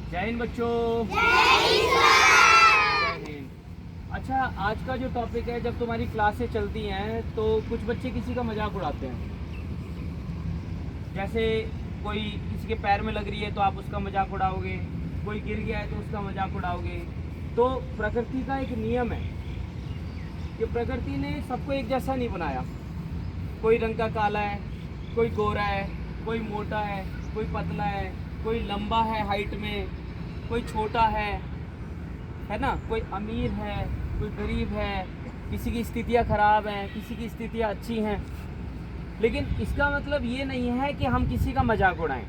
जय हिंद बच्चों। जय हिंद। अच्छा, आज का जो टॉपिक है, जब तुम्हारी क्लासें चलती हैं तो कुछ बच्चे किसी का मजाक उड़ाते हैं। जैसे कोई किसी के पैर में लग रही है तो आप उसका मजाक उड़ाओगे, कोई गिर गया है तो उसका मजाक उड़ाओगे। तो प्रकृति का एक नियम है कि प्रकृति ने सबको एक जैसा नहीं बनाया। कोई रंग का काला है, कोई गोरा है, कोई मोटा है, कोई पतला है, कोई लंबा है हाइट में, कोई छोटा है ना, कोई अमीर है, कोई गरीब है, किसी की स्थितियाँ खराब हैं, किसी की स्थितियाँ अच्छी हैं। लेकिन इसका मतलब ये नहीं है कि हम किसी का मजाक उड़ाएं।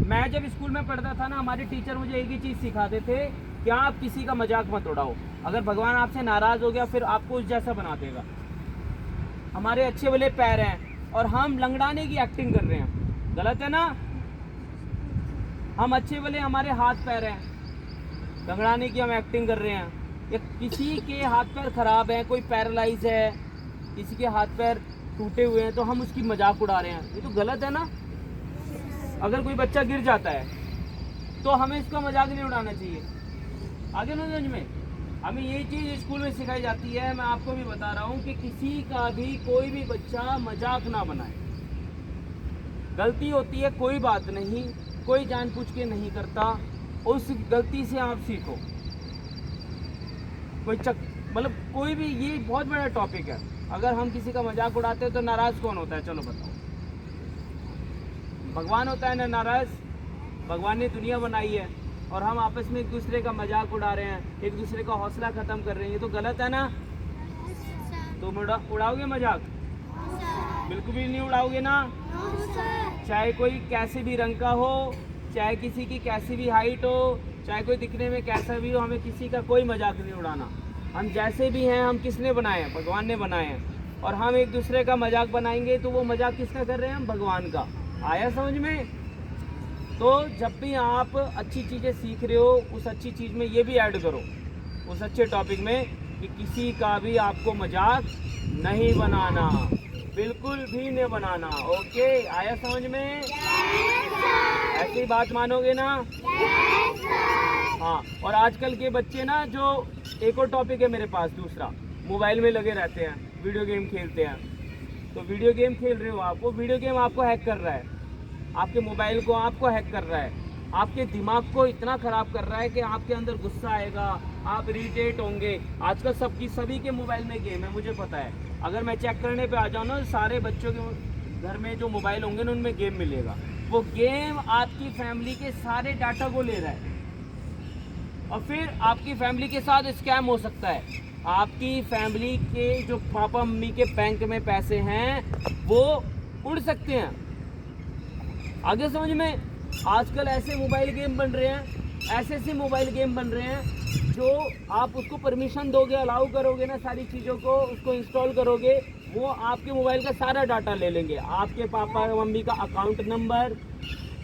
मैं जब स्कूल में पढ़ता था ना, हमारे टीचर मुझे एक ही चीज़ सिखाते थे कि आप किसी का मजाक मत उड़ाओ। अगर भगवान आपसे नाराज़ हो गया फिर आपको उस जैसा बना देगा। हमारे अच्छे भले पैर हैं और हम लंगड़ाने की एक्टिंग कर रहे हैं, गलत है ना। हम अच्छे भले हमारे हाथ पैर हैं, लंगड़ाने की हम एक्टिंग कर रहे हैं। या किसी के हाथ पैर खराब हैं, कोई पैरालाइज है, किसी के हाथ पैर टूटे हुए हैं तो हम उसकी मजाक उड़ा रहे हैं, ये तो गलत है ना। अगर कोई बच्चा गिर जाता है तो हमें इसका मजाक नहीं उड़ाना चाहिए। आगे ना समझ में, हमें ये चीज़ स्कूल में सिखाई जाती है। मैं आपको भी बता रहा हूँ कि किसी का भी कोई भी बच्चा मजाक ना बनाए। गलती होती है, कोई बात नहीं, कोई जानबूझ के नहीं करता, उस गलती से आप सीखो। मतलब कोई भी, ये बहुत बड़ा टॉपिक है। अगर हम किसी का मजाक उड़ाते हैं तो नाराज़ कौन होता है, चलो बताओ। भगवान होता है ना नाराज़। भगवान ने दुनिया बनाई है और हम आपस में एक दूसरे का मजाक उड़ा रहे हैं, एक दूसरे का हौसला ख़त्म कर रहे हैं, ये तो गलत है ना। तो उड़ाओगे मजाक? बिल्कुल भी नहीं उड़ाओगे ना। चाहे कोई कैसे भी रंग का हो, चाहे किसी की कैसी भी हाइट हो, चाहे कोई दिखने में कैसा भी हो, हमें किसी का कोई मजाक नहीं उड़ाना। हम जैसे भी हैं, हम किसने बनाए हैं? भगवान ने बनाए हैं। और हम एक दूसरे का मजाक बनाएंगे तो वो मजाक किसका कर रहे हैं? हम भगवान का। आया समझ में? तो जब भी आप अच्छी चीज़ें सीख रहे हो, उस अच्छी चीज़ में ये भी ऐड करो, उस अच्छे टॉपिक में, कि किसी का भी आपको मजाक नहीं बनाना, बिल्कुल भी नहीं बनाना। ओके, आया समझ में? ऐसी बात मानोगे ना? हाँ। और आजकल के बच्चे ना, जो एक और टॉपिक है मेरे पास दूसरा, मोबाइल में लगे रहते हैं, वीडियो गेम खेलते हैं। तो वीडियो गेम खेल रहे हो आप, वो वीडियो गेम आपको हैक कर रहा है, आपके मोबाइल को आपको हैक कर रहा है, आपके दिमाग को इतना ख़राब कर रहा है कि आपके अंदर गुस्सा आएगा, आप इरिटेट होंगे। आजकल सभी के मोबाइल में गेम है, मुझे पता है। अगर मैं चेक करने पे आ जाऊँ ना, सारे बच्चों के घर में जो मोबाइल होंगे ना, उनमें गेम मिलेगा। वो गेम आपकी फैमिली के सारे डाटा को ले रहा है और फिर आपकी फैमिली के साथ स्कैम हो सकता है। आपकी फैमिली के जो पापा मम्मी के बैंक में पैसे हैं वो उड़ सकते हैं। आगे समझ में? आजकल ऐसे मोबाइल गेम बन रहे हैं, ऐसे मोबाइल गेम बन रहे हैं जो आप उसको परमिशन दोगे, अलाउ करोगे ना, सारी चीज़ों को उसको इंस्टॉल करोगे, वो आपके मोबाइल का सारा डाटा ले लेंगे। आपके पापा मम्मी का अकाउंट नंबर,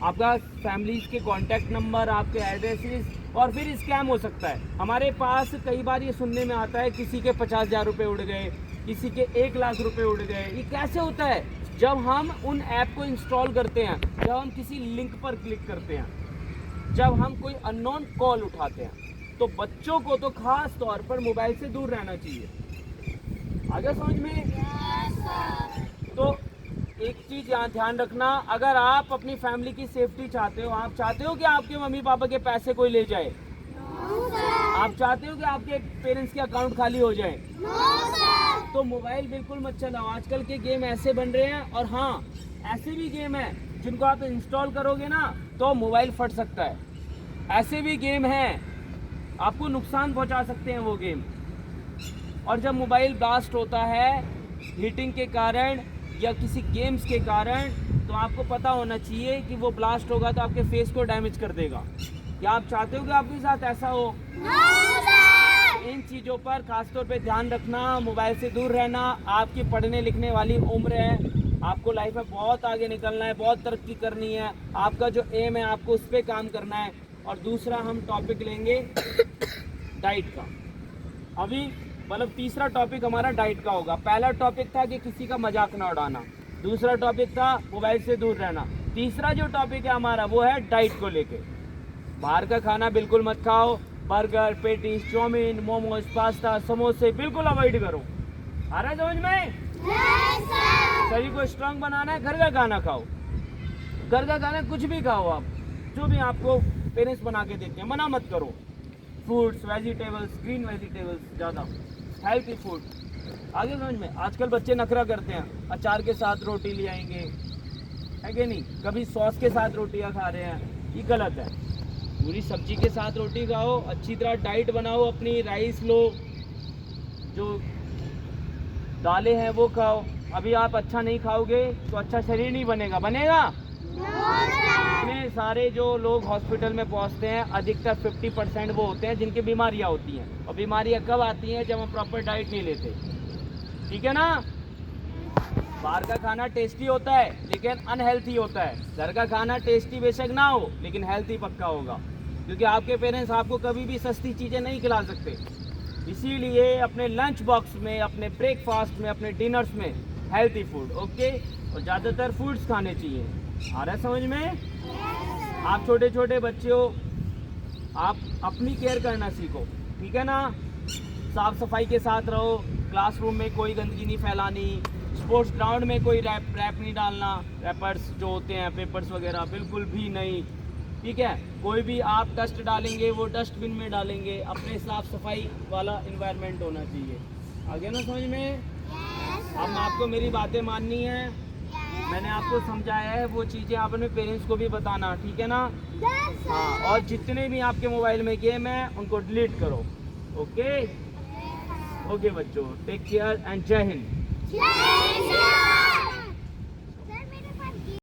आपका फैमिली के कॉन्टैक्ट नंबर, आपके एड्रेसेस, और फिर स्कैम हो सकता है। हमारे पास कई बार ये सुनने में आता है किसी के 50,000 रुपये उड़ गए, किसी के 1 लाख रुपए उड़ गए। ये कैसे होता है? जब हम उन ऐप को इंस्टॉल करते हैं, जब हम किसी लिंक पर क्लिक करते हैं, जब हम कोई अननोन कॉल उठाते हैं। तो बच्चों को तो खास तौर पर मोबाइल से दूर रहना चाहिए। आगे समझ में? तो एक चीज़ यहाँ ध्यान रखना, अगर आप अपनी फैमिली की सेफ्टी चाहते हो, आप चाहते हो कि आपके मम्मी पापा के पैसे कोई ले जाए? आप चाहते हो कि आपके पेरेंट्स के अकाउंट खाली हो जाए? तो मोबाइल बिल्कुल मत चलाओ। आजकल के गेम ऐसे बन रहे हैं, और हाँ, ऐसे भी गेम हैं जिनको आप इंस्टॉल करोगे ना तो मोबाइल फट सकता है। ऐसे भी गेम हैं, आपको नुकसान पहुंचा सकते हैं वो गेम। और जब मोबाइल ब्लास्ट होता है हीटिंग के कारण या किसी गेम्स के कारण, तो आपको पता होना चाहिए कि वो ब्लास्ट होगा तो आपके फेस को डैमेज कर देगा। क्या आप चाहते हो कि आपके साथ ऐसा हो? इन चीज़ों पर खासतौर पे ध्यान रखना, मोबाइल से दूर रहना। आपकी पढ़ने लिखने वाली उम्र है, आपको लाइफ में बहुत आगे निकलना है, बहुत तरक्की करनी है। आपका जो एम है, आपको उस पर काम करना है। और दूसरा हम टॉपिक लेंगे डाइट का। अभी मतलब तीसरा टॉपिक हमारा डाइट का होगा। पहला टॉपिक था कि किसी का मजाक ना उड़ाना, दूसरा टॉपिक था मोबाइल से दूर रहना, तीसरा जो टॉपिक है हमारा वो है डाइट को लेके। बाहर का खाना बिल्कुल मत खाओ। Burger, patties, chowmein, momos, pasta, समोसे बिल्कुल अवॉइड करो। आ रहा है समझ में? शरीर को स्ट्रांग बनाना है, घर का खाना खाओ। घर का खाना कुछ भी खाओ आप, जो भी आपको पेरेंट्स बना के देते हैं, मना मत करो। फ्रूट्स, वेजिटेबल्स, ग्रीन वेजिटेबल्स, ज़्यादा हेल्थी फूड। आगे समझ में? आजकल बच्चे नखरा करते हैं, अचार के साथ रोटी ले आएंगे, है कि नहीं? कभी सॉस के साथ रोटियां खा रहे हैं, ये गलत है। पूरी सब्जी के साथ रोटी खाओ, अच्छी तरह डाइट बनाओ अपनी, राइस लो, जो दालें हैं वो खाओ। अभी आप अच्छा नहीं खाओगे तो अच्छा शरीर नहीं बनेगा। बनेगा? इतने सारे जो लोग हॉस्पिटल में पहुंचते हैं, अधिकतर 50% वो होते हैं जिनकी बीमारियां होती हैं। और बीमारियां कब आती हैं? जब हम प्रॉपर डाइट नहीं लेते। ठीक है ना? बाहर का खाना टेस्टी होता है लेकिन अनहेल्थी होता है। घर का खाना टेस्टी बेशक ना हो लेकिन हेल्थी पक्का होगा, क्योंकि आपके पेरेंट्स आपको कभी भी सस्ती चीज़ें नहीं खिला सकते। इसीलिए अपने लंच बॉक्स में, अपने ब्रेकफास्ट में, अपने डिनर्स में हेल्थी फूड, ओके? और ज़्यादातर फ्रूट्स खाने चाहिए। आ रहा है समझ में? आप छोटे छोटे बच्चे हो, आप अपनी केयर करना सीखो, ठीक है ना? साफ सफाई के साथ रहो। क्लासरूम में कोई गंदगी नहीं फैलानी। स्पोर्ट्स ग्राउंड में कोई रैप नहीं डालना। रैपर्स जो होते हैं, पेपर्स वगैरह बिल्कुल भी नहीं, ठीक है? कोई भी आप डस्ट डालेंगे वो डस्टबिन में डालेंगे। अपने साफ सफाई वाला इन्वायरमेंट होना चाहिए। आगे ना समझ में? अब आपको मेरी बातें माननी है। मैंने आपको समझाया है, वो चीज़ें आप अपने पेरेंट्स को भी बताना, ठीक है ना? हाँ, और जितने भी आपके मोबाइल में गेम है उनको डिलीट करो, ओके? ओके बच्चों, टेक केयर एंड जय हिंद।